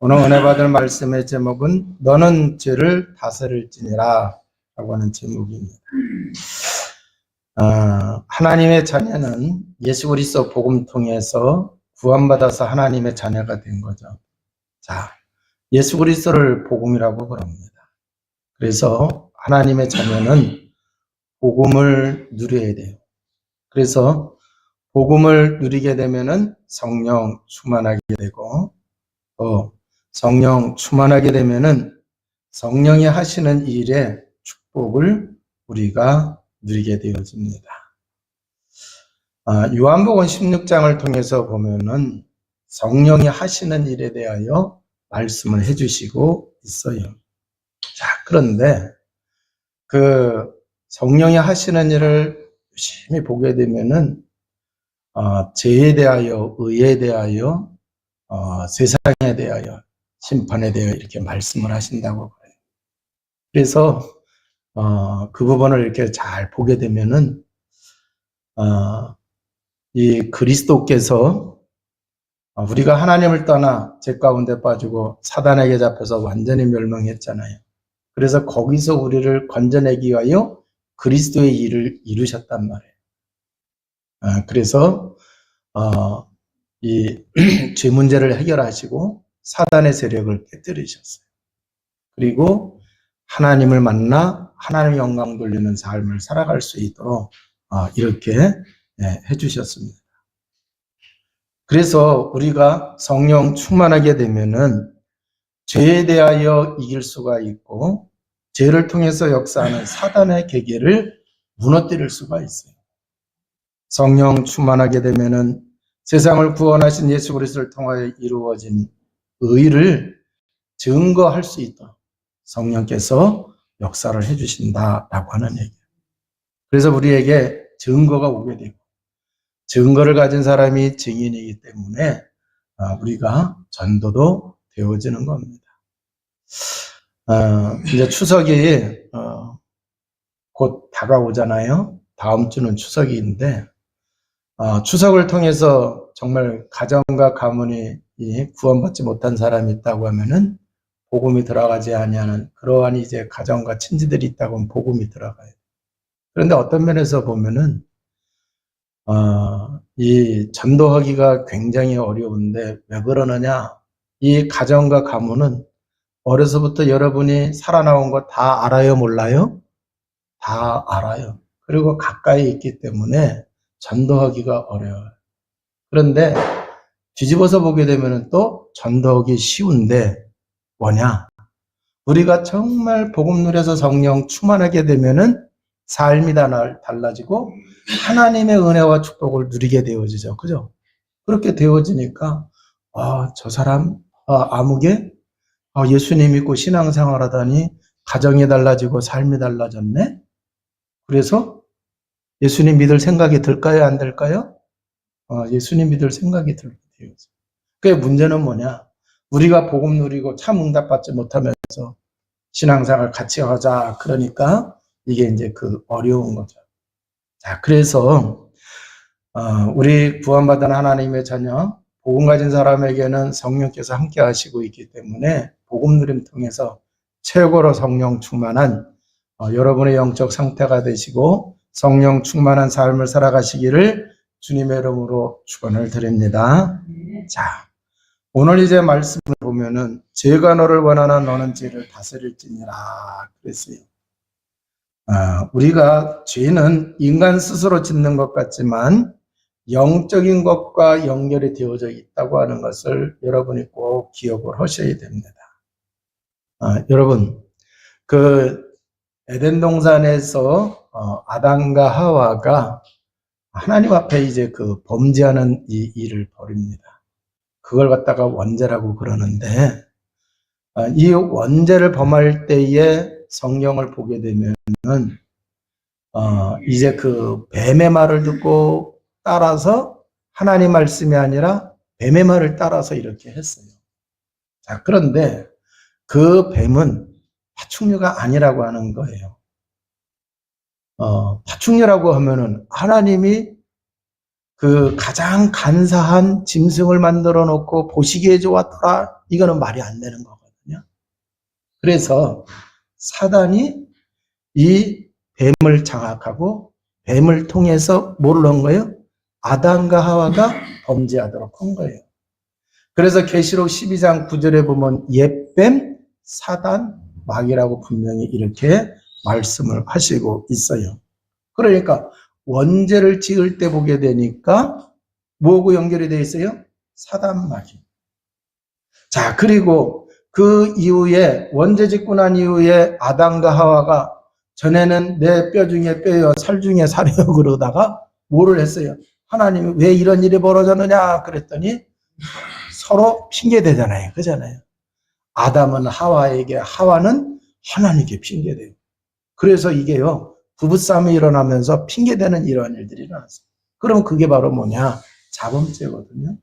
오늘 은혜 받을 말씀의 제목은 너는 죄를 다스릴지니라 라고 하는 제목입니다. 하나님의 자녀는 예수 그리스도 복음 통해서 구원받아서 하나님의 자녀가 된 거죠. 자, 예수 그리스도를 복음이라고 부릅니다. 그래서 하나님의 자녀는 복음을 누려야 돼요. 그래서 복음을 누리게 되면은 성령 충만하게 되고, 또 성령 충만하게 되면은 성령이 하시는 일의 축복을 우리가 누리게 되어집니다. 요한복음 16장을 통해서 보면은 성령이 하시는 일에 대하여 말씀을 해주시고 있어요. 자, 그런데 그 성령이 하시는 일을 열심히 보게 되면은 죄에 대하여, 의에 대하여, 세상에 대하여, 심판에 대하여 이렇게 말씀을 하신다고 그래요. 그래서 그 부분을 이렇게 잘 보게 되면은 이 그리스도께서 우리가 하나님을 떠나 죄 가운데 빠지고 사단에게 잡혀서 완전히 멸망했잖아요. 그래서 거기서 우리를 건져내기 위하여 그리스도의 일을 이루셨단 말이에요. 그래서 이 죄 문제를 해결하시고 사단의 세력을 깨뜨리셨어요. 그리고 하나님을 만나 하나님의 영광 돌리는 삶을 살아갈 수 있도록 이렇게 해주셨습니다. 그래서 우리가 성령 충만하게 되면은 죄에 대하여 이길 수가 있고 죄를 통해서 역사하는 사단의 계계를 무너뜨릴 수가 있어요. 성령 충만하게 되면은 세상을 구원하신 예수 그리스도를 통하여 이루어진 의를 증거할 수 있도록 성령께서 역사를 해주신다라고 하는 얘기예요. 그래서 우리에게 증거가 오게 되고 증거를 가진 사람이 증인이기 때문에 우리가 전도도 되어지는 겁니다. 이제 추석이 곧 다가오잖아요. 다음 주는 추석인데 추석을 통해서 정말 가정과 가문이 구원받지 못한 사람이 있다고 하면은 복음이 들어가지 아니하는 그러한 이제 가정과 친지들이 있다고 하면 복음이 들어가요. 그런데 어떤 면에서 보면은 이 전도하기가 굉장히 어려운데 왜 그러느냐? 이 가정과 가문은 어려서부터 여러분이 살아나온 거 다 알아요, 몰라요? 다 알아요. 그리고 가까이 있기 때문에 전도하기가 어려워요. 그런데 뒤집어서 보게 되면 또 전도하기 쉬운데 뭐냐? 우리가 정말 복음 누려서 성령 충만하게 되면은 삶이 달라지고 하나님의 은혜와 축복을 누리게 되어지죠. 그죠? 그렇게 되어지니까 저 사람 아무개 예수님 믿고 신앙생활 하다니 가정이 달라지고 삶이 달라졌네? 그래서 예수님 믿을 생각이 들까요? 안 들까요? 예수님 믿을 생각이 들게 되어져. 그게 문제는 뭐냐? 우리가 복음 누리고 참 응답받지 못하면서 신앙생활 같이 하자. 그러니까 이게 이제 그 어려운 거죠. 자, 그래서 우리 구원받은 하나님의 자녀, 복음 가진 사람에게는 성령께서 함께 하시고 있기 때문에 복음 누림 통해서 최고로 성령 충만한 여러분의 영적 상태가 되시고 성령 충만한 삶을 살아가시기를 주님의 이름으로 축원을 드립니다. 자, 오늘 이제 말씀을 보면은 죄가 너를 원하나 너는 죄를 다스릴지니라 그랬어요. 우리가 죄는 인간 스스로 짓는 것 같지만 영적인 것과 연결이 되어져 있다고 하는 것을 여러분이 꼭 기억을 하셔야 됩니다. 여러분, 그 에덴 동산에서 아담과 하와가 하나님 앞에 이제 그 범죄하는 이 일을 벌입니다. 그걸 갖다가 원죄라고 그러는데 이 원죄를 범할 때에 성경을 보게 되면은 이제 그 뱀의 말을 듣고 따라서 하나님 말씀이 아니라 뱀의 말을 따라서 이렇게 했어요. 자, 그런데 그 뱀은 파충류가 아니라고 하는 거예요. 파충류라고 하면은 하나님이 그 가장 간사한 짐승을 만들어 놓고 보시기에 좋았더라. 이거는 말이 안 되는 거거든요. 그래서 사단이 이 뱀을 장악하고 뱀을 통해서 뭐를 한 거예요? 아담과 하와가 범죄하도록 한 거예요. 그래서 계시록 12장 9절에 보면 옛뱀, 사단, 마귀라고 분명히 이렇게 말씀을 하시고 있어요. 그러니까 원죄를 지을 때 보게 되니까 뭐하고 연결이 되어 있어요? 사단, 마귀. 자, 그리고 그 이후에 원죄 짓고 난 이후에 아담과 하와가 전에는 내 뼈 중에 뼈여 살 중에 살이여 그러다가 뭐를 했어요? 하나님이 왜 이런 일이 벌어졌느냐 그랬더니 서로 핑계대잖아요. 그잖아요. 아담은 하와에게, 하와는 하나님께 핑계대요. 그래서 이게요, 부부싸움이 일어나면서 핑계대는 이런 일들이 일어났어요. 그럼 그게 바로 뭐냐? 자범죄거든요.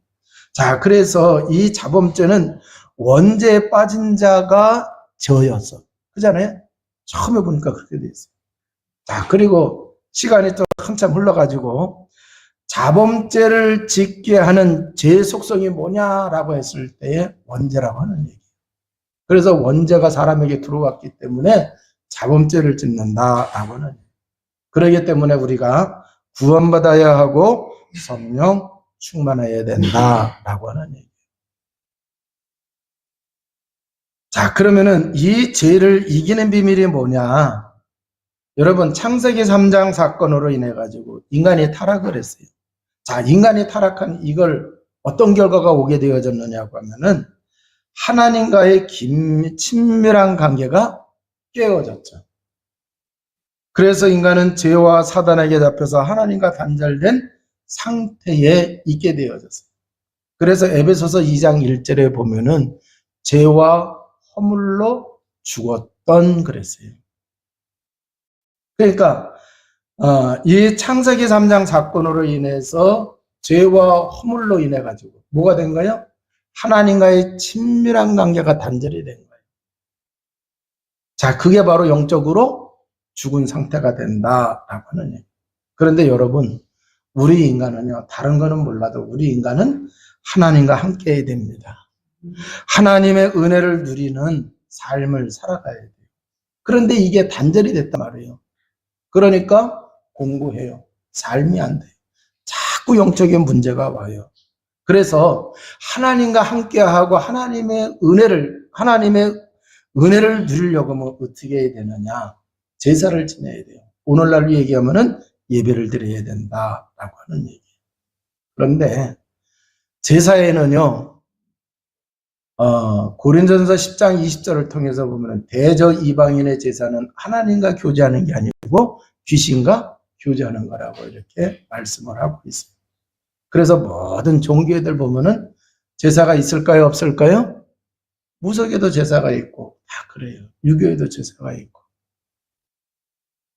자, 그래서 이 자범죄는 원죄에 빠진 자가 저였어. 그잖아요? 처음에 보니까 그렇게 돼 있어요. 자, 그리고 시간이 또 한참 흘러가지고 자범죄를 짓게 하는 죄의 속성이 뭐냐라고 했을 때에 원죄라고 하는 얘기예요. 그래서 원죄가 사람에게 들어왔기 때문에 자범죄를 짓는다라고 하는 얘기예요. 그렇기 때문에 우리가 구원받아야 하고 성령 충만해야 된다라고 하는 얘기예요. 자, 그러면은 이 죄를 이기는 비밀이 뭐냐? 여러분, 창세기 3장 사건으로 인해 가지고 인간이 타락을 했어요. 자, 인간이 타락한 이걸 어떤 결과가 오게 되어졌느냐고 하면은 하나님과의 친밀한 관계가 깨어졌죠. 그래서 인간은 죄와 사단에게 잡혀서 하나님과 단절된 상태에 있게 되어졌어요. 그래서 에베소서 2장 1절에 보면은 죄와 허물로 죽었던 그랬어요. 그러니까 이 창세기 3장 사건으로 인해서 죄와 허물로 인해 가지고 뭐가 된 거예요? 하나님과의 친밀한 관계가 단절이 된 거예요. 자, 그게 바로 영적으로 죽은 상태가 된다라고 하는 얘기예요. 그런데 여러분, 우리 인간은요, 다른 거는 몰라도 우리 인간은 하나님과 함께 해야 됩니다. 하나님의 은혜를 누리는 삶을 살아가야 돼요. 그런데 이게 단절이 됐단 말이에요. 그러니까 공부해요. 삶이 안 돼요. 자꾸 영적인 문제가 와요. 그래서 하나님과 함께하고 하나님의 은혜를 누리려고 하면 어떻게 해야 되느냐? 제사를 지내야 돼요. 오늘날로 얘기하면은 예배를 드려야 된다라고 하는 얘기예요. 그런데 제사에는요, 고린도전서 10장 20절을 통해서 보면 대저 이방인의 제사는 하나님과 교제하는 게 아니고 귀신과 교제하는 거라고 이렇게 말씀을 하고 있어요. 그래서 모든 종교들 보면은 제사가 있을까요? 없을까요? 무속에도 제사가 있고 다 그래요. 유교에도 제사가 있고.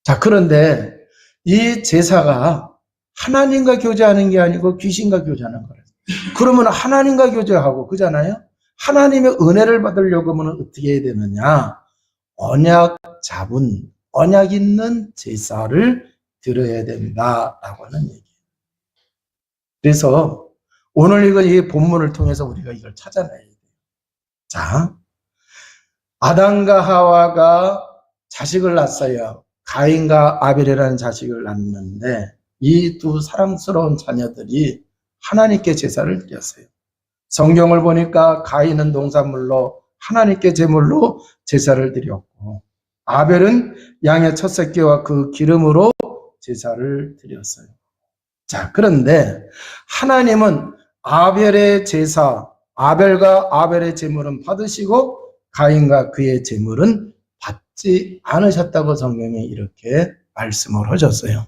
자, 그런데 이 제사가 하나님과 교제하는 게 아니고 귀신과 교제하는 거예요. 그러면 하나님과 교제하고 그잖아요. 하나님의 은혜를 받으려고 하면 어떻게 해야 되느냐? 언약 잡은, 언약 있는 제사를 드려야 된다라고 하는 얘기예요. 그래서 오늘 이 본문을 통해서 우리가 이걸 찾아내야 돼요. 자, 아담과 하와가 자식을 낳았어요. 가인과 아벨이라는 자식을 낳았는데 이 두 사랑스러운 자녀들이 하나님께 제사를 드렸어요. 성경을 보니까 가인은 농산물로 하나님께 제물로 제사를 드렸고 아벨은 양의 첫 새끼와 그 기름으로 제사를 드렸어요. 자, 그런데 하나님은 아벨의 제사, 아벨과 아벨의 제물은 받으시고 가인과 그의 제물은 받지 않으셨다고 성경에 이렇게 말씀을 하셨어요.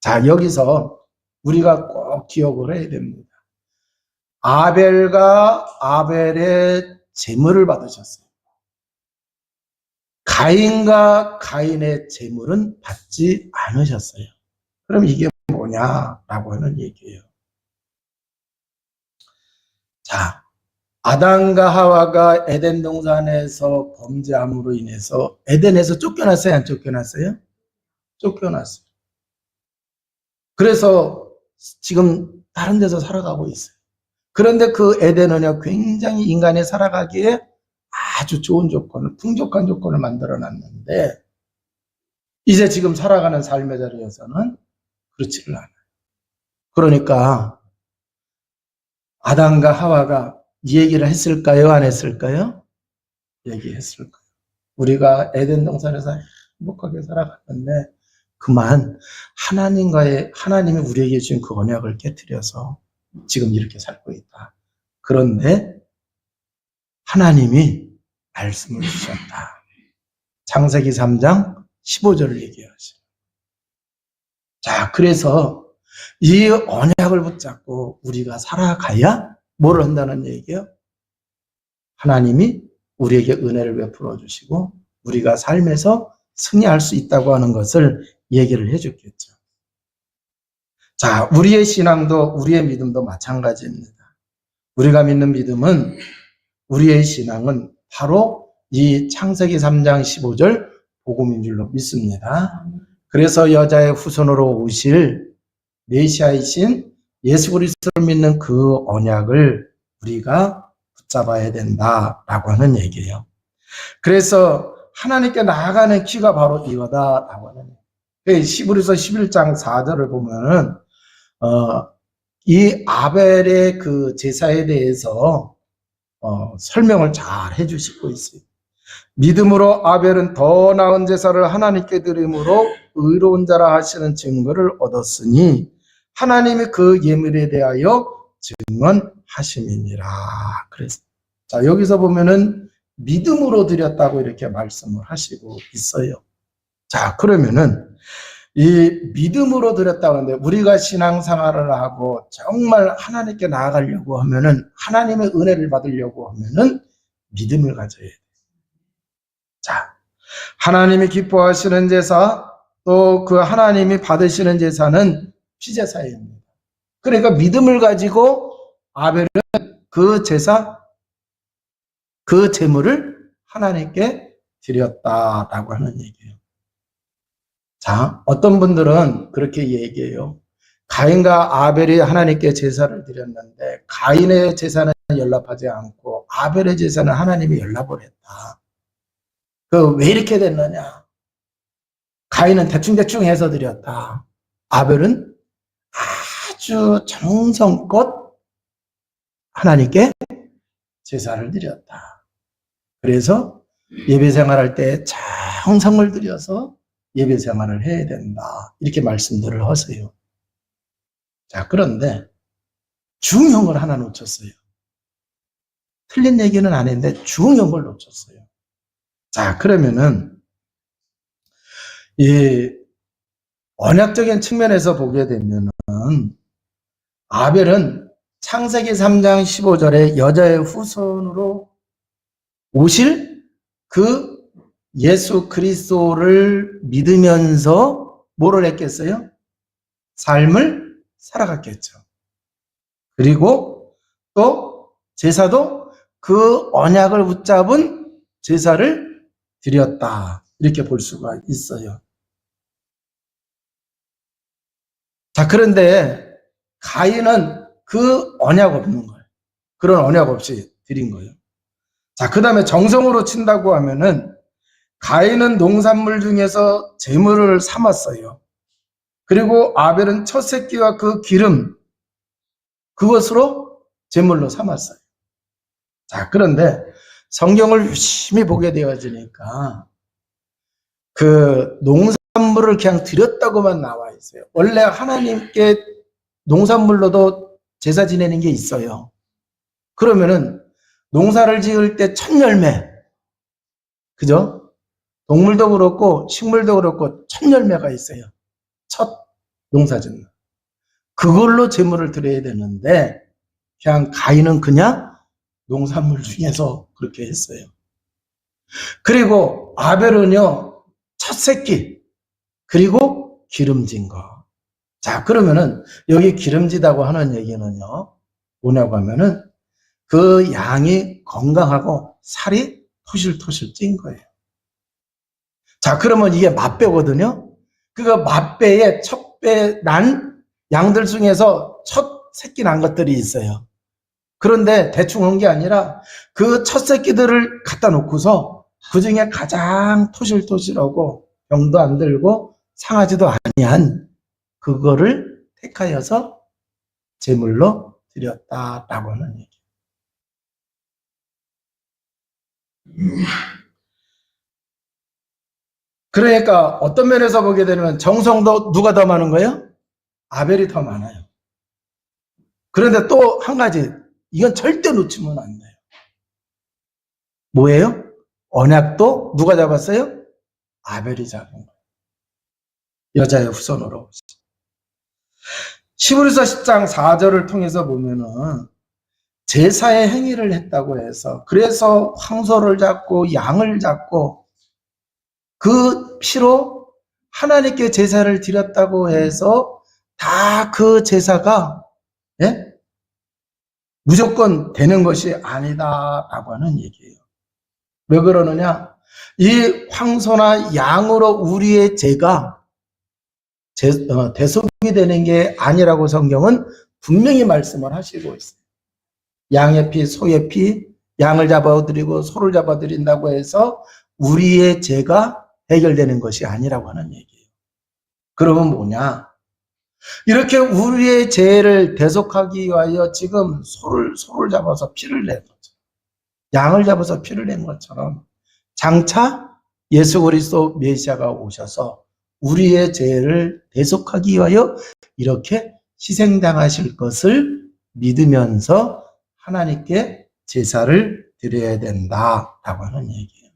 자, 여기서 우리가 꼭 기억을 해야 됩니다. 아벨과 아벨의 제물을 받으셨어요. 가인과 가인의 제물은 받지 않으셨어요. 그럼 이게 뭐냐라고 하는 얘기예요. 자, 아담과 하와가 에덴 동산에서 범죄함으로 인해서 에덴에서 쫓겨났어요? 안 쫓겨났어요? 쫓겨났어요. 그래서 지금 다른 데서 살아가고 있어요. 그런데 그 에덴은요, 굉장히 인간이 살아가기에 아주 좋은 조건을, 풍족한 조건을 만들어 놨는데, 이제 지금 살아가는 삶의 자리에서는 그렇지를 않아요. 그러니까 아담과 하와가 이 얘기를 했을까요? 안 했을까요? 얘기했을까요? 우리가 에덴 동산에서 행복하게 살아갔는데 그만 하나님이 우리에게 주신 그 언약을 깨트려서 지금 이렇게 살고 있다. 그런데 하나님이 말씀을 주셨다. 창세기 3장 15절을 얘기하죠. 자, 그래서 이 언약을 붙잡고 우리가 살아가야 뭘 한다는 얘기예요? 하나님이 우리에게 은혜를 베풀어 주시고 우리가 삶에서 승리할 수 있다고 하는 것을 얘기를 해줬겠죠. 자, 우리의 신앙도 우리의 믿음도 마찬가지입니다. 우리가 믿는 믿음은 우리의 신앙은 바로 이 창세기 3장 15절 복음인 줄로 믿습니다. 그래서 여자의 후손으로 오실 메시아이신 예수 그리스도를 믿는 그 언약을 우리가 붙잡아야 된다라고 하는 얘기예요. 그래서 하나님께 나아가는 키가 바로 이거다라고 하는 얘기예요. 히브리서 11장 4절을 보면은 이 아벨의 그 제사에 대해서 설명을 잘 해주시고 있어요. 믿음으로 아벨은 더 나은 제사를 하나님께 드림으로 의로운 자라 하시는 증거를 얻었으니 하나님이 그 예물에 대하여 증언하심이니라. 그래서 자, 여기서 보면은 믿음으로 드렸다고 이렇게 말씀을 하시고 있어요. 자, 그러면은 이 믿음으로 드렸다고 하는데 우리가 신앙생활을 하고 정말 하나님께 나아가려고 하면은 하나님의 은혜를 받으려고 하면은 믿음을 가져야 돼요. 자, 하나님이 기뻐하시는 제사 또 그 하나님이 받으시는 제사는 피제사입니다. 그러니까 믿음을 가지고 아벨은 그 제사 그 제물을 하나님께 드렸다라고 하는 얘기예요. 자, 어떤 분들은 그렇게 얘기해요. 가인과 아벨이 하나님께 제사를 드렸는데 가인의 제사는 연락하지 않고 아벨의 제사는 하나님이 연락을 했다. 왜 이렇게 됐느냐? 가인은 대충대충 해서 드렸다. 아벨은 아주 정성껏 하나님께 제사를 드렸다. 그래서 예배 생활할 때 정성을 들여서 예배 생활을 해야 된다. 이렇게 말씀들을 하세요. 자, 그런데 중요한 걸 하나 놓쳤어요. 틀린 얘기는 안 했는데 중요한 걸 놓쳤어요. 자, 그러면은 이 언약적인 측면에서 보게 되면은 아벨은 창세기 3장 15절에 여자의 후손으로 오실 그 예수 그리스도를 믿으면서 뭐를 했겠어요? 삶을 살아갔겠죠. 그리고 또 제사도 그 언약을 붙잡은 제사를 드렸다. 이렇게 볼 수가 있어요. 자, 그런데 가인은 그 언약 없는 거예요. 그런 언약 없이 드린 거예요. 자, 그 다음에 정성으로 친다고 하면은 가인은 농산물 중에서 제물을 삼았어요. 그리고 아벨은 첫 새끼와 그 기름 그것으로 제물로 삼았어요. 자, 그런데 성경을 유심히 보게 되어지니까 그 농산물을 그냥 드렸다고만 나와 있어요. 원래 하나님께 농산물로도 제사 지내는 게 있어요. 그러면은 농사를 지을 때 첫 열매, 그죠? 동물도 그렇고 식물도 그렇고 첫 열매가 있어요. 첫 농사 짓는. 그걸로 제물을 드려야 되는데 그냥 가인은 그냥 농산물 중에서 그렇게 했어요. 그리고 아벨은요, 첫 새끼, 그리고 기름진 거. 자, 그러면은 여기 기름지다고 하는 얘기는요, 뭐냐고 하면은 그 양이 건강하고 살이 토실토실 찐 거예요. 자, 그러면 이게 맛배거든요. 그 맛배의 첫 배 난 양들 중에서 첫 새끼 난 것들이 있어요. 그런데 대충 한 게 아니라 그 첫 새끼들을 갖다 놓고서 그 중에 가장 토실토실하고 병도 안 들고 상하지도 아니한 그거를 택하여서 제물로 드렸다라고 하는 얘기. 그러니까 어떤 면에서 보게 되면 정성도 누가 더 많은 거예요? 아벨이 더 많아요. 그런데 또 한 가지, 이건 절대 놓치면 안 돼요. 뭐예요? 언약도 누가 잡았어요? 아벨이 잡은 거예요. 여자의 후손으로. 히브리서 10장 4절을 통해서 보면은 제사의 행위를 했다고 해서, 그래서 황소를 잡고 양을 잡고 그 피로 하나님께 제사를 드렸다고 해서 다 그 제사가 무조건 되는 것이 아니다라고 하는 얘기예요. 왜 그러느냐? 이 황소나 양으로 우리의 죄가 대속이 되는 게 아니라고 성경은 분명히 말씀을 하시고 있어요. 양의 피, 소의 피, 양을 잡아드리고 소를 잡아드린다고 해서 우리의 죄가 해결되는 것이 아니라고 하는 얘기예요. 그러면 뭐냐? 이렇게 우리의 죄를 대속하기 위하여 지금 소를 잡아서 피를 낸 거죠. 양을 잡아서 피를 낸 것처럼 장차 예수 그리스도 메시아가 오셔서 우리의 죄를 대속하기 위하여 이렇게 희생당하실 것을 믿으면서 하나님께 제사를 드려야 된다라고 하는 얘기예요.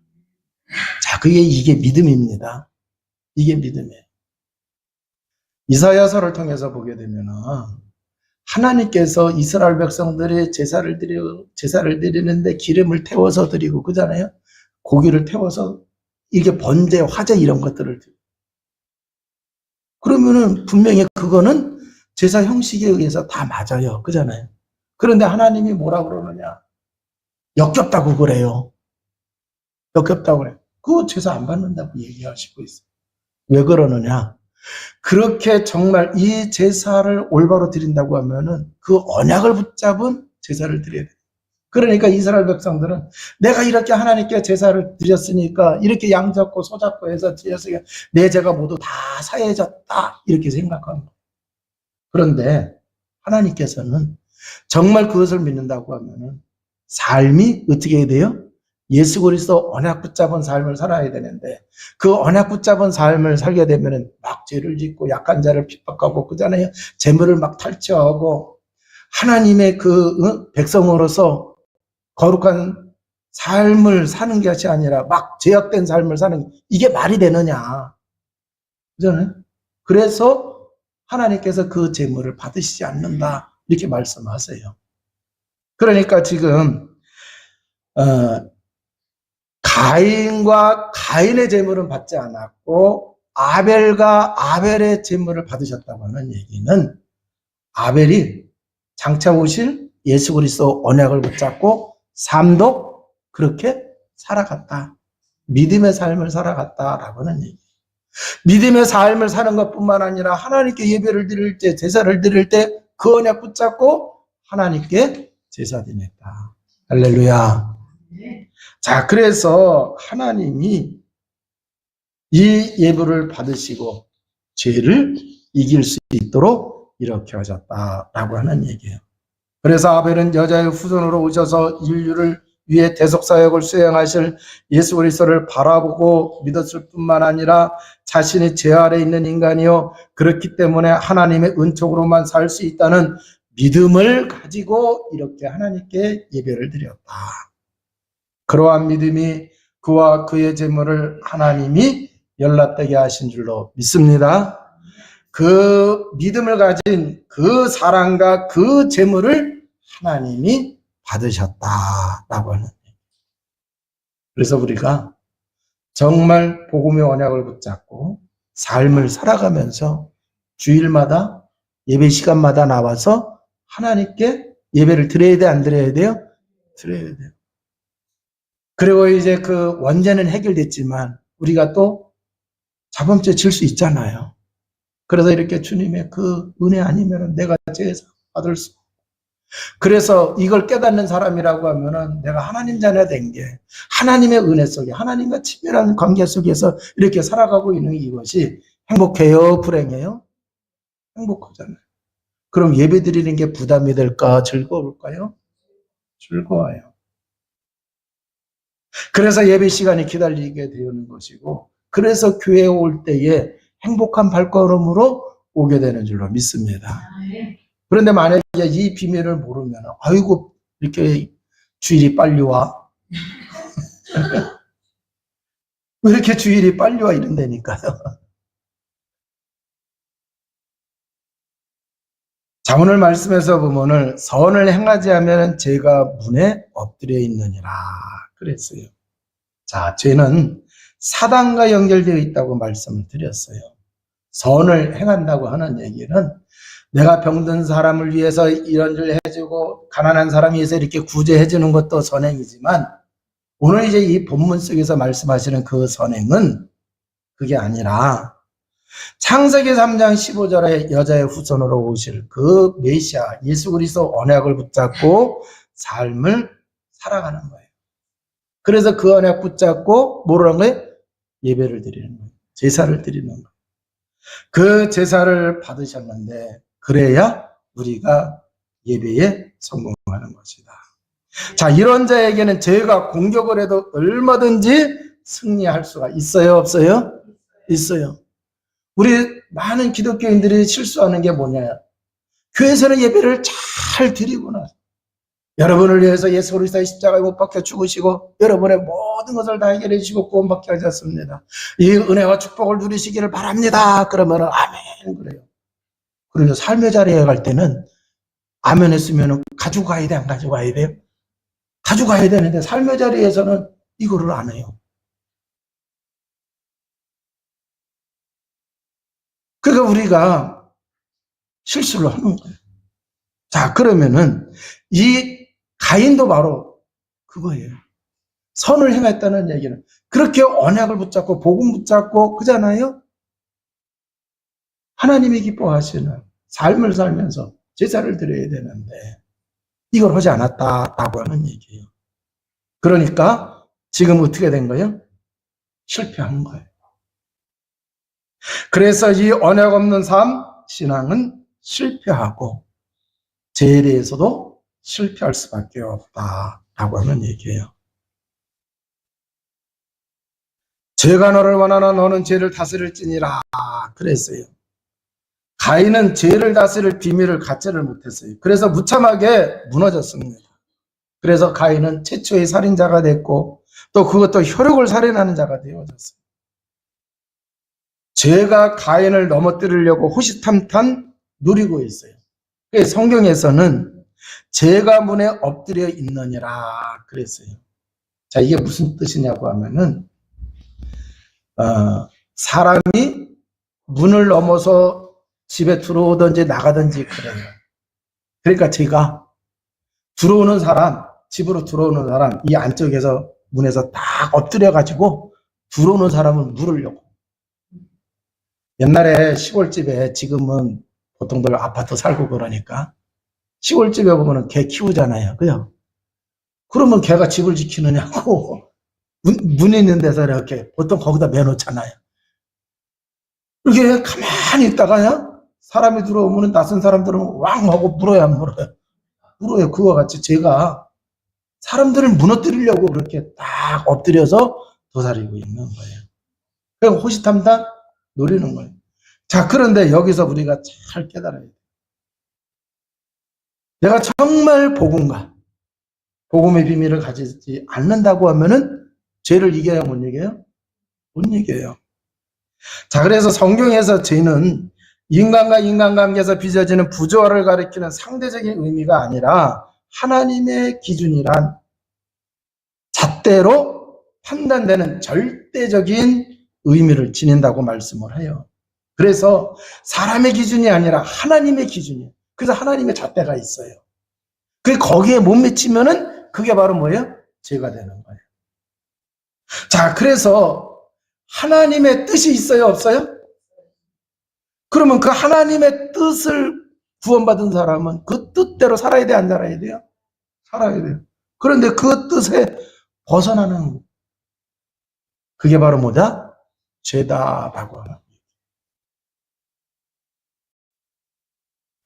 자, 이게 믿음입니다. 이게 믿음이에요. 이사야서를 통해서 보게 되면은 하나님께서 이스라엘 백성들이 제사를 드리는데 기름을 태워서 드리고 그잖아요. 고기를 태워서 이게 번제, 화제 이런 것들을 드리고. 그러면은 분명히 그거는 제사 형식에 의해서 다 맞아요. 그잖아요. 그런데 하나님이 뭐라 그러느냐? 역겹다고 그래요. 역겹다고 그래요. 그거 제사 안 받는다고 얘기하시고 있어요. 왜 그러느냐? 그렇게 정말 이 제사를 올바로 드린다고 하면은 그 언약을 붙잡은 제사를 드려야 돼요. 그러니까 이스라엘 백성들은 내가 이렇게 하나님께 제사를 드렸으니까, 이렇게 양 잡고 소 잡고 해서 드렸으니까 내 죄가 모두 다 사해졌다 이렇게 생각하는 거예요. 그런데 하나님께서는 정말 그것을 믿는다고 하면은 삶이 어떻게 해야 돼요? 예수 그리스도 언약 붙잡은 삶을 살아야 되는데, 그 언약 붙잡은 삶을 살게 되면은 막 죄를 짓고 약한 자를 핍박하고 그잖아요. 재물을 막 탈취하고 하나님의 백성으로서 거룩한 삶을 사는 것이 아니라 막 죄악된 삶을 사는, 이게 말이 되느냐? 그잖아요. 그래서 하나님께서 그 재물을 받으시지 않는다 이렇게 말씀하세요. 그러니까 지금 가인과 가인의 제물은 받지 않았고 아벨과 아벨의 제물을 받으셨다고 하는 얘기는, 아벨이 장차 오실 예수 그리스도 언약을 붙잡고 삶도 그렇게 살아갔다. 믿음의 삶을 살아갔다라고 하는 얘기. 믿음의 삶을 사는 것뿐만 아니라 하나님께 예배를 드릴 때, 제사를 드릴 때 그 언약 붙잡고 하나님께 제사 드렸다. 할렐루야. 자, 그래서 하나님이 이 예물을 받으시고 죄를 이길 수 있도록 이렇게 하셨다라고 하는 얘기예요. 그래서 아벨은 여자의 후손으로 오셔서 인류를 위해 대속사역을 수행하실 예수 그리스도를 바라보고 믿었을 뿐만 아니라 자신이 죄 아래 있는 인간이요, 그렇기 때문에 하나님의 은총으로만 살 수 있다는 믿음을 가지고 이렇게 하나님께 예배를 드렸다. 그러한 믿음이 그와 그의 재물을 하나님이 연락되게 하신 줄로 믿습니다. 그 믿음을 가진 그 사랑과 그 재물을 하나님이 받으셨다라고 하는 얘기예요. 그래서 우리가 정말 복음의 언약을 붙잡고 삶을 살아가면서 주일마다 예배 시간마다 나와서 하나님께 예배를 드려야 돼, 안 드려야 돼요? 드려야 돼요. 그리고 이제 그 원죄는 해결됐지만 우리가 또 자범죄 질 수 있잖아요. 그래서 이렇게 주님의 그 은혜 아니면 내가 죄에서 받을 수. 그래서 이걸 깨닫는 사람이라고 하면은 내가 하나님 자녀 된 게 하나님의 은혜 속에 하나님과 친밀한 관계 속에서 이렇게 살아가고 있는 이것이 행복해요, 불행해요? 행복하잖아요. 그럼 예배 드리는 게 부담이 될까, 즐거울까요? 즐거워요. 그래서 예배 시간이 기다리게 되는 것이고, 그래서 교회에 올 때에 행복한 발걸음으로 오게 되는 줄로 믿습니다. 그런데 만약에 이 비밀을 모르면, 아이고, 이렇게 주일이 빨리 와. 왜 이렇게 주일이 빨리 와? 이런다니까요. 자, 오늘 말씀에서 보면은 선을 행하지 않으면 죄가 문에 엎드려 있느니라 그랬어요. 자, 죄는 사단과 연결되어 있다고 말씀을 드렸어요. 선을 행한다고 하는 얘기는 내가 병든 사람을 위해서 이런 일 해주고 가난한 사람을 위해서 이렇게 구제해주는 것도 선행이지만 오늘 이제 이 본문 속에서 말씀하시는 그 선행은 그게 아니라 창세기 3장 15절에 여자의 후손으로 오실 그 메시아 예수 그리스도 언약을 붙잡고 삶을 살아가는 거예요. 그래서 그 언약 붙잡고 뭐라는 거예요? 예배를 드리는 거예요. 제사를 드리는 거예요. 그 제사를 받으셨는데 그래야 우리가 예배에 성공하는 것이다. 자, 이런 자에게는 죄가 공격을 해도 얼마든지 승리할 수가 있어요, 없어요? 있어요. 우리 많은 기독교인들이 실수하는 게 뭐냐? 교회에서는 예배를 잘 드리고 나서 여러분을 위해서 예수 그리스도의 십자가에 못 박혀 죽으시고 여러분의 모든 것을 다 해결해 주시고 구원받게 하셨습니다. 이 은혜와 축복을 누리시기를 바랍니다. 그러면 아멘 그래요. 그리고 삶의 자리에 갈 때는 아멘 했으면 가지고 가야 돼, 안 가지고 가야 돼요? 가지고 가야 되는데 삶의 자리에서는 이거를 안 해요. 그러니까 우리가 실수를 하는 거예요. 자, 그러면은 이 가인도 바로 그거예요. 선을 행했다는 얘기는 그렇게 언약을 붙잡고 복음 붙잡고 그잖아요. 하나님이 기뻐하시는 삶을 살면서 제사를 드려야 되는데 이걸 하지 않았다라고 하는 얘기예요. 그러니까 지금 어떻게 된 거예요? 실패한 거예요. 그래서 이 언약 없는 삶 신앙은 실패하고 죄에 대해서도 실패할 수밖에 없다라고 하는 얘기예요. 죄가 너를 원하나 너는 죄를 다스릴지니라 그랬어요. 가인은 죄를 다스릴 비밀을 갖지를 못했어요. 그래서 무참하게 무너졌습니다. 그래서 가인은 최초의 살인자가 됐고 또 그것도 혈육을 살인하는 자가 되어졌어요. 죄가 가인을 넘어뜨리려고 호시탐탐 누리고 있어요. 그래서 성경에서는 죄가 문에 엎드려 있느니라 그랬어요. 자, 이게 무슨 뜻이냐고 하면은 사람이 문을 넘어서 집에 들어오든지 나가든지 그래요. 그러니까 제가 들어오는 사람, 집으로 들어오는 사람, 이 안쪽에서 문에서 딱 엎드려가지고 들어오는 사람을 물으려고. 옛날에 시골집에 지금은 보통들 아파트 살고 그러니까 시골집에 보면은 개 키우잖아요. 그죠? 그러면 개가 집을 지키느냐고 문 있는 데서 이렇게 보통 거기다 매놓잖아요. 이렇게 가만히 있다가요 사람이 들어오면 낯선 사람들은 왕 하고 물어야 안 물어요. 물어요. 그와 같이 제가 사람들을 무너뜨리려고 그렇게 딱 엎드려서 도사리고 있는 거예요. 그냥 호시탐탐 노리는 거예요. 자, 그런데 여기서 우리가 잘 깨달아야 돼요. 내가 정말 복음과 복음의 비밀을 가지지 않는다고 하면은 죄를 이겨야 못 이겨요? 못 이겨요. 자, 그래서 성경에서 죄는 인간과 인간관계에서 빚어지는 부조화를 가리키는 상대적인 의미가 아니라 하나님의 기준이란 잣대로 판단되는 절대적인 의미를 지닌다고 말씀을 해요. 그래서 사람의 기준이 아니라 하나님의 기준이에요. 그래서 하나님의 잣대가 있어요. 거기에 못 미치면은 그게 바로 뭐예요? 죄가 되는 거예요. 자, 그래서 하나님의 뜻이 있어요, 없어요? 그러면 그 하나님의 뜻을 구원받은 사람은 그 뜻대로 살아야 돼, 안 살아야 돼요? 살아야 돼요. 그런데 그 뜻에 벗어나는, 그게 바로 뭐다? 죄다라고 하는.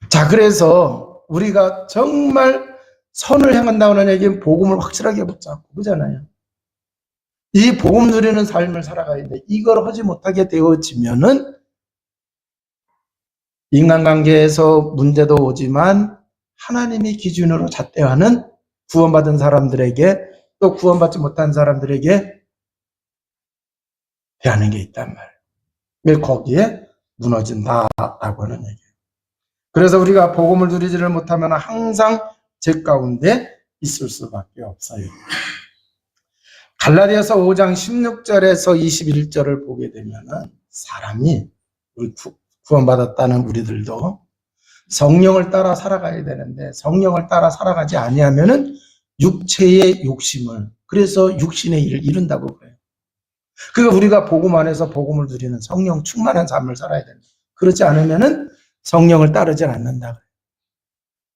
자, 그래서 우리가 정말 선을 향한다는 얘기는 복음을 확실하게 붙잡고, 그잖아요. 이 복음 누리는 삶을 살아가야 돼. 이걸 하지 못하게 되어지면은 인간관계에서 문제도 오지만 하나님이 기준으로 잣대하는 구원받은 사람들에게, 또 구원받지 못한 사람들에게 대하는 게 있단 말이에요. 왜 거기에 무너진다라고 하는 얘기예요. 그래서 우리가 복음을 누리지를 못하면 항상 죄 가운데 있을 수밖에 없어요. 갈라디아서 5장 16절에서 21절을 보게 되면은 사람이, 우리 구원받았다는 우리들도 성령을 따라 살아가야 되는데, 성령을 따라 살아가지 아니하면은 육체의 욕심을, 그래서 육신의 일을 이룬다고 그래요. 그러니까 우리가 복음 안에서 복음을 누리는 성령 충만한 삶을 살아야 된다. 그렇지 않으면은 성령을 따르지 않는다.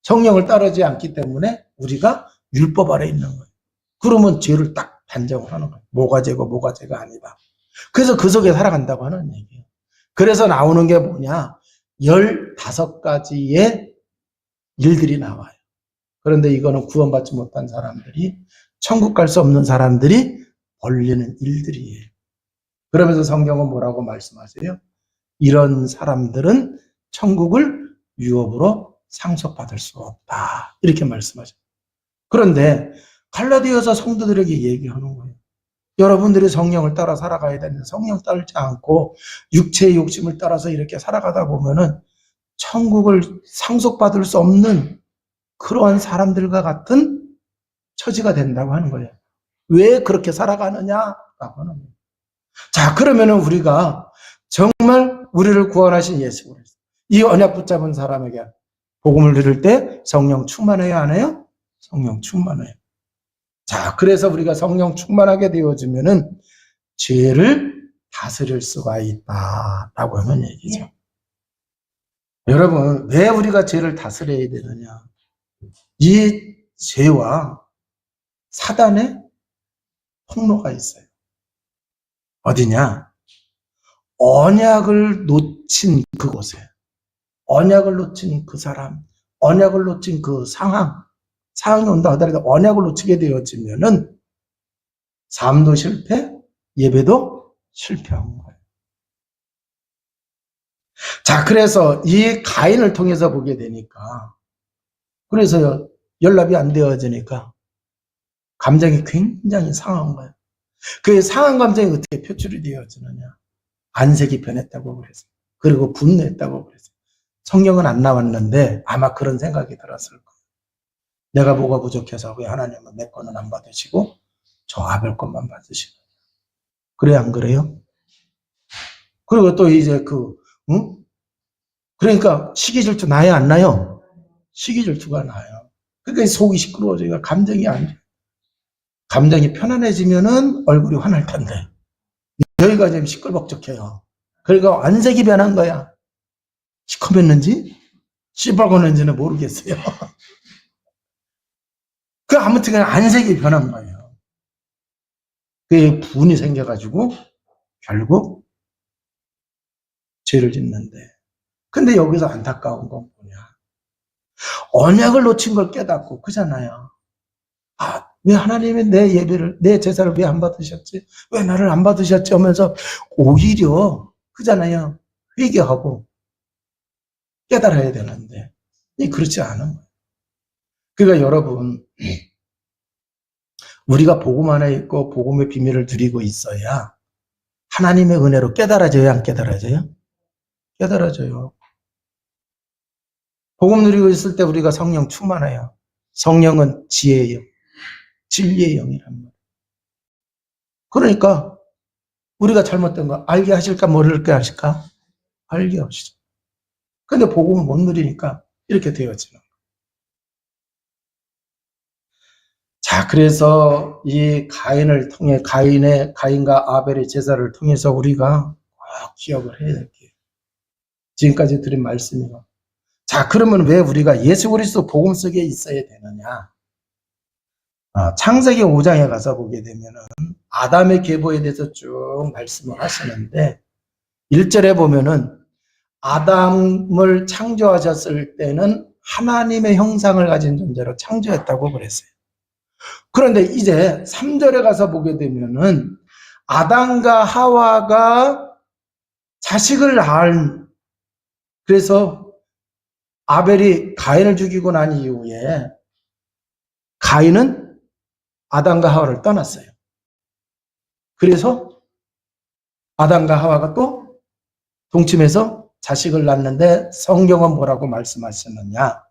성령을 따르지 않기 때문에 우리가 율법 아래 있는 거예요. 그러면 죄를 딱 단정을 하는 거예요. 뭐가 죄고 뭐가 죄가 아니다. 그래서 그 속에 살아간다고 하는 얘기예요. 그래서 나오는 게 뭐냐? 15가지의 일들이 나와요. 그런데 이거는 구원받지 못한 사람들이, 천국 갈 수 없는 사람들이 벌리는 일들이에요. 그러면서 성경은 뭐라고 말씀하세요? 이런 사람들은 천국을 유업으로 상속받을 수 없다. 이렇게 말씀하죠. 그런데 갈라디아서 성도들에게 얘기하는 거예요. 여러분들이 성령을 따라 살아가야 되는데 성령 따르지 않고 육체의 욕심을 따라서 이렇게 살아가다 보면은 천국을 상속받을 수 없는 그러한 사람들과 같은 처지가 된다고 하는 거예요. 왜 그렇게 살아가느냐라고 하는 거예요. 자, 그러면은 우리가 정말 우리를 구원하신 예수 그리스도, 이 언약 붙잡은 사람에게 복음을 들을 때 성령 충만해야 안 해요? 성령 충만해요. 자, 그래서 우리가 성령 충만하게 되어지면은 죄를 다스릴 수가 있다라고 하는 얘기죠. 여러분, 왜 우리가 죄를 다스려야 되느냐? 이 죄와 사단의 통로가 있어요. 어디냐? 언약을 놓친 그곳에, 언약을 놓친 그 사람, 언약을 놓친 그 상황이 온다 하더라도 언약을 놓치게 되어지면은 삶도 실패, 예배도 실패한 거예요. 자, 그래서 이 가인을 통해서 보게 되니까, 그래서 연락이 안 되어지니까 감정이 굉장히 상한 거예요. 그 상한 감정이 어떻게 표출이 되어지느냐? 안색이 변했다고 그랬어요. 그리고 분노했다고 그랬어요. 성경은 안 나왔는데 아마 그런 생각이 들었을 거예요. 내가 뭐가 부족해서 왜 하나님은 내 거는 안 받으시고 저 아벨 것만 받으시느냐? 그래, 안 그래요? 그리고 또 이제 그러니까 시기 질투 나요, 안 나요? 시기 질투가 나요. 그러니까 속이 시끄러워져요. 감정이 편안해지면은 얼굴이 환할 텐데 여기가 지금 시끌벅적해요. 그러니까 안색이 변한 거야. 시커맸는지 시뻘겋는지는 모르겠어요. 그 아무튼 그냥 안색이 변한 거예요. 그게 분이 생겨가지고 결국 죄를 짓는데, 근데 여기서 안타까운 건 뭐냐? 언약을 놓친 걸 깨닫고, 그잖아요. 아, 왜 하나님이 내 예배를, 내 제사를 왜 안 받으셨지? 왜 나를 안 받으셨지? 하면서 오히려, 그잖아요. 회개하고 깨달아야 되는데, 그렇지 않은 거예요. 그러니까 여러분, 우리가 복음 안에 있고 복음의 비밀을 누리고 있어야 하나님의 은혜로 깨달아져요, 안 깨달아져요? 깨달아져요. 복음 누리고 있을 때 우리가 성령 충만해요. 성령은 지혜의 영, 진리의 영이란 말이에요. 그러니까 우리가 잘못된 거 알게 하실까 모르게 하실까? 알게 하시죠. 근데 복음을 못 누리니까 이렇게 되어지는 거예요. 자, 그래서 이 가인을 통해, 가인과 아벨의 제사를 통해서 우리가 꼭 기억을 해야 될 게, 지금까지 드린 말씀이요. 자, 그러면 왜 우리가 예수 그리스도 복음 속에 있어야 되느냐? 창세기 5장에 가서 보게 되면은 아담의 계보에 대해서 쭉 말씀을 하시는데 1절에 보면은 아담을 창조하셨을 때는 하나님의 형상을 가진 존재로 창조했다고 그랬어요. 그런데 이제 3절에 가서 보게 되면은 아담과 하와가 자식을 낳은, 그래서 아벨이 가인을 죽이고 난 이후에 가인은 아담과 하와를 떠났어요. 그래서 아담과 하와가 또 동침해서 자식을 낳는데 성경은 뭐라고 말씀하셨느냐?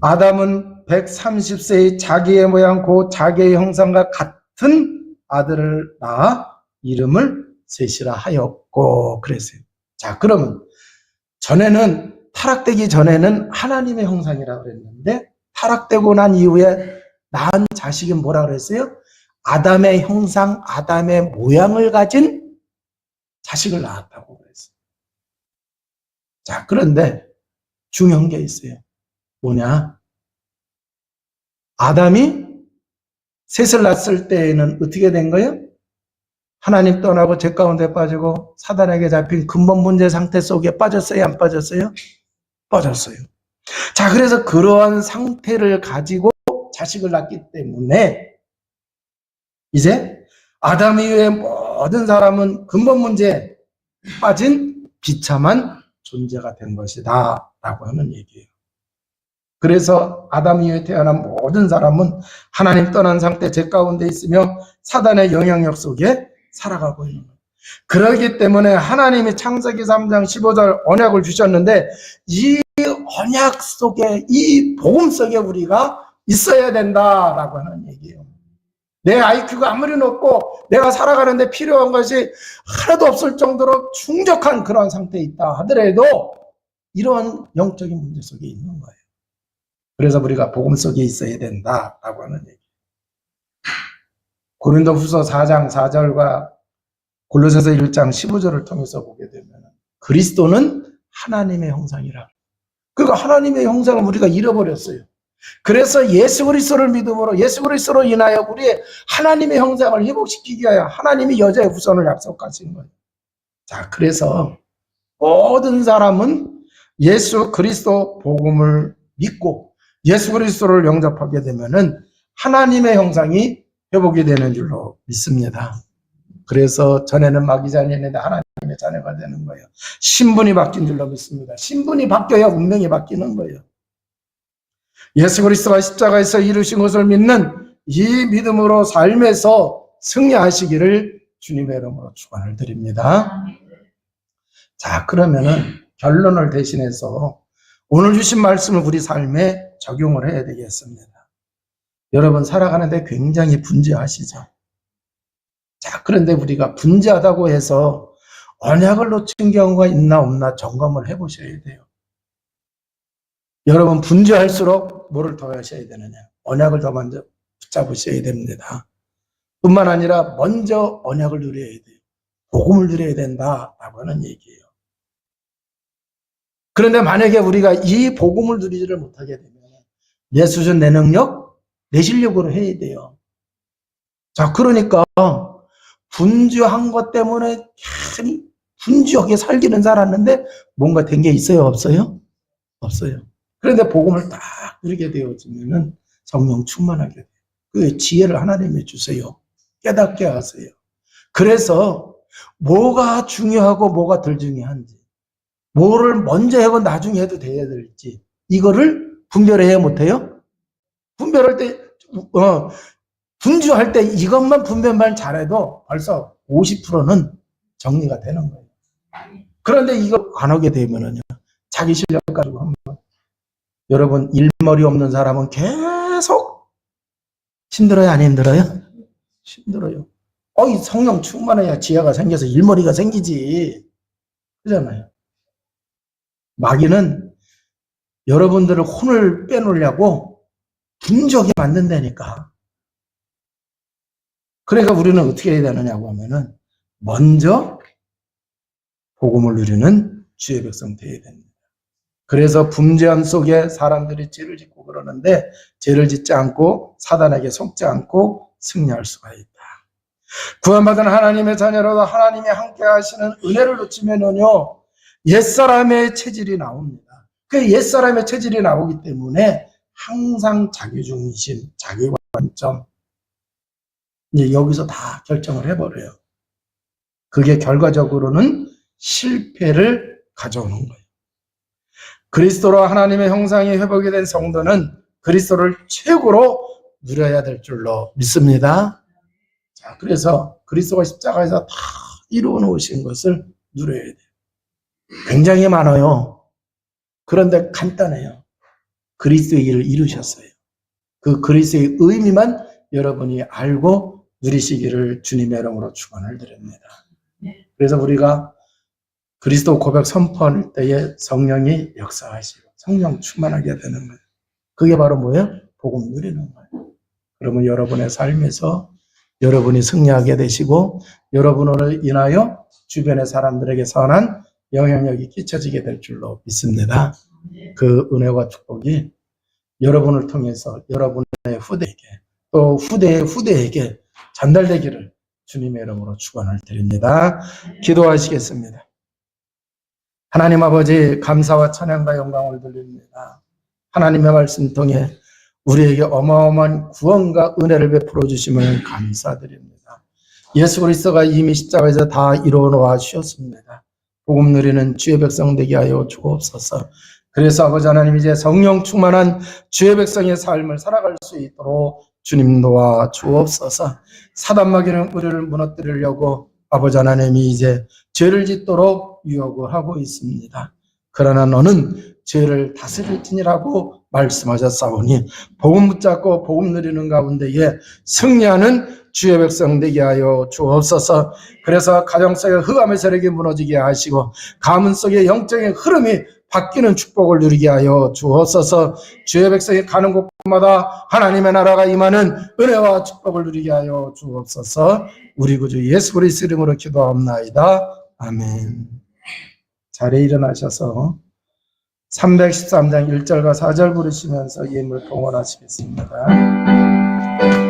아담은 130세의 자기의 모양 곧 자기의 형상과 같은 아들을 낳아 이름을 셋이라 하였고 그랬어요. 자, 그러면 전에는 타락되기 전에는 하나님의 형상이라고 그랬는데 타락되고 난 이후에 낳은 자식은 뭐라 그랬어요? 아담의 형상, 아담의 모양을 가진 자식을 낳았다고 그랬어요. 자, 그런데 중요한 게 있어요. 뭐냐? 아담이 셋을 낳았을 때에는 어떻게 된 거예요? 하나님 떠나고 죄 가운데 빠지고 사단에게 잡힌 근본 문제 상태 속에 빠졌어요? 안 빠졌어요? 빠졌어요. 자, 그래서 그러한 상태를 가지고 자식을 낳기 때문에 이제 아담 이후의 모든 사람은 근본 문제에 빠진 비참한 존재가 된 것이다 라고 하는 얘기예요. 그래서 아담 이후에 태어난 모든 사람은 하나님 떠난 상태 죄 가운데 있으며 사단의 영향력 속에 살아가고 있는 거예요. 그렇기 때문에 하나님이 창세기 3장 15절 언약을 주셨는데 이 언약 속에 이 복음 속에 우리가 있어야 된다라고 하는 얘기예요. 내 IQ가 아무리 높고 내가 살아가는데 필요한 것이 하나도 없을 정도로 충족한 그런 상태에 있다 하더라도 이러한 영적인 문제 속에 있는 거예요. 그래서 우리가 복음 속에 있어야 된다라고 하는 얘기. 고린도후서 4장 4절과 골로새서 1장 15절을 통해서 보게 되면 그리스도는 하나님의 형상이라. 그러니까 하나님의 형상을 우리가 잃어버렸어요. 그래서 예수 그리스도를 믿음으로 예수 그리스도로 인하여 우리의 하나님의 형상을 회복시키기 위하여 하나님이 여자의 후손을 약속하신 거예요. 자, 그래서 모든 사람은 예수 그리스도 복음을 믿고 예수 그리스도를 영접하게 되면은 하나님의 형상이 회복이 되는 줄로 믿습니다. 그래서 전에는 마귀 자녀였는데 하나님의 자녀가 되는 거예요. 신분이 바뀐 줄로 믿습니다. 신분이 바뀌어야 운명이 바뀌는 거예요. 예수 그리스도가 십자가에서 이루신 것을 믿는 이 믿음으로 삶에서 승리하시기를 주님의 이름으로 축원을 드립니다. 자, 그러면은 결론을 대신해서 오늘 주신 말씀을 우리 삶에 적용을 해야 되겠습니다. 여러분 살아가는데 굉장히 분주하시죠? 자, 그런데 우리가 분주하다고 해서 언약을 놓친 경우가 있나 없나 점검을 해보셔야 돼요. 여러분 분주할수록 뭐를 더 하셔야 되느냐? 언약을 더 먼저 붙잡으셔야 됩니다. 뿐만 아니라 먼저 언약을 누려야 돼요. 복음을 누려야 된다라고 하는 얘기예요. 그런데 만약에 우리가 이 복음을 누리지를 못하게 되면 내 수준, 내 능력, 내 실력으로 해야 돼요. 자, 그러니까 분주한 것 때문에 분주하게 살기는 살았는데 뭔가 된 게 있어요? 없어요? 없어요. 그런데 복음을 딱 누리게 되어지면은 성령 충만하게 돼요. 그 지혜를 하나님이 주세요. 깨닫게 하세요. 그래서 뭐가 중요하고 뭐가 덜 중요한지, 뭐를 먼저 하고 나중에 해도 돼야 될지 이거를 분별해야 못해요? 분별할 때 분주할 때 이것만 분별만 잘해도 벌써 50%는 정리가 되는 거예요. 그런데 이거 안 하게 되면은요, 자기 실력 가지고 한번 여러분 일머리 없는 사람은 계속 힘들어요, 안 힘들어요? 힘들어요. 이 성령 충만해야 지혜가 생겨서 일머리가 생기지. 그러잖아요. 마귀는 여러분들을 혼을 빼놓으려고 분주하게 만든다니까. 그러니까 우리는 어떻게 해야 되느냐고 하면은 먼저 복음을 누리는 주의 백성 되어야 됩니다. 그래서 분재함 속에 사람들이 죄를 짓고 그러는데 죄를 짓지 않고 사단에게 속지 않고 승리할 수가 있다. 구원받은 하나님의 자녀로도 하나님이 함께 하시는 은혜를 놓치면은요, 옛사람의 체질이 나옵니다. 그 옛사람의 체질이 나오기 때문에 항상 자기중심, 자기관점, 이제 여기서 다 결정을 해버려요. 그게 결과적으로는 실패를 가져오는 거예요. 그리스도로 하나님의 형상이 회복이 된 성도는 그리스도를 최고로 누려야 될 줄로 믿습니다. 자, 그래서 그리스도가 십자가에서 다 이루어 놓으신 것을 누려야 돼요. 굉장히 많아요. 그런데 간단해요. 그리스도의 일을 이루셨어요. 그 그리스도의 의미만 여러분이 알고 누리시기를 주님의 이름으로 축원을 드립니다. 그래서 우리가 그리스도 고백 선포할 때에 성령이 역사하시고 성령 충만하게 되는 거예요. 그게 바로 뭐예요? 복음 누리는 거예요. 그러면 여러분의 삶에서 여러분이 승리하게 되시고 여러분으로 인하여 주변의 사람들에게 선한 영향력이 끼쳐지게 될 줄로 믿습니다. 그 은혜와 축복이 여러분을 통해서 여러분의 후대에게 또 후대의 후대에게 전달되기를 주님의 이름으로 축원을 드립니다. 기도하시겠습니다. 하나님 아버지, 감사와 찬양과 영광을 드립니다. 하나님의 말씀 통해 우리에게 어마어마한 구원과 은혜를 베풀어 주심을 감사드립니다. 예수 그리스도가 이미 십자가에서 다 이루어 놓아 주셨습니다. 복음 누리는 주의 백성 되게 하여 주옵소서. 그래서 아버지 하나님, 이제 성령 충만한 주의 백성의 삶을 살아갈 수 있도록 주님 도와 주옵소서. 사단마귀는 우리를 무너뜨리려고 아버지 하나님이 이제 죄를 짓도록 유혹을 하고 있습니다. 그러나 너는 죄를 다스릴지니라고 말씀하셨사오니 복음 붙잡고 복음 누리는 가운데에 승리하는 주의 백성 되게 하여 주옵소서. 그래서 가정 속의 흑암의 세력이 무너지게 하시고 가문 속의 영적인 흐름이 바뀌는 축복을 누리게 하여 주옵소서. 주의 백성이 가는 곳마다 하나님의 나라가 임하는 은혜와 축복을 누리게 하여 주옵소서. 우리 구주 예수 그리스도 이름으로 기도합나이다. 아멘. 자리에 일어나셔서 313장 1절과 4절 부르시면서 예물 봉헌하시겠습니다.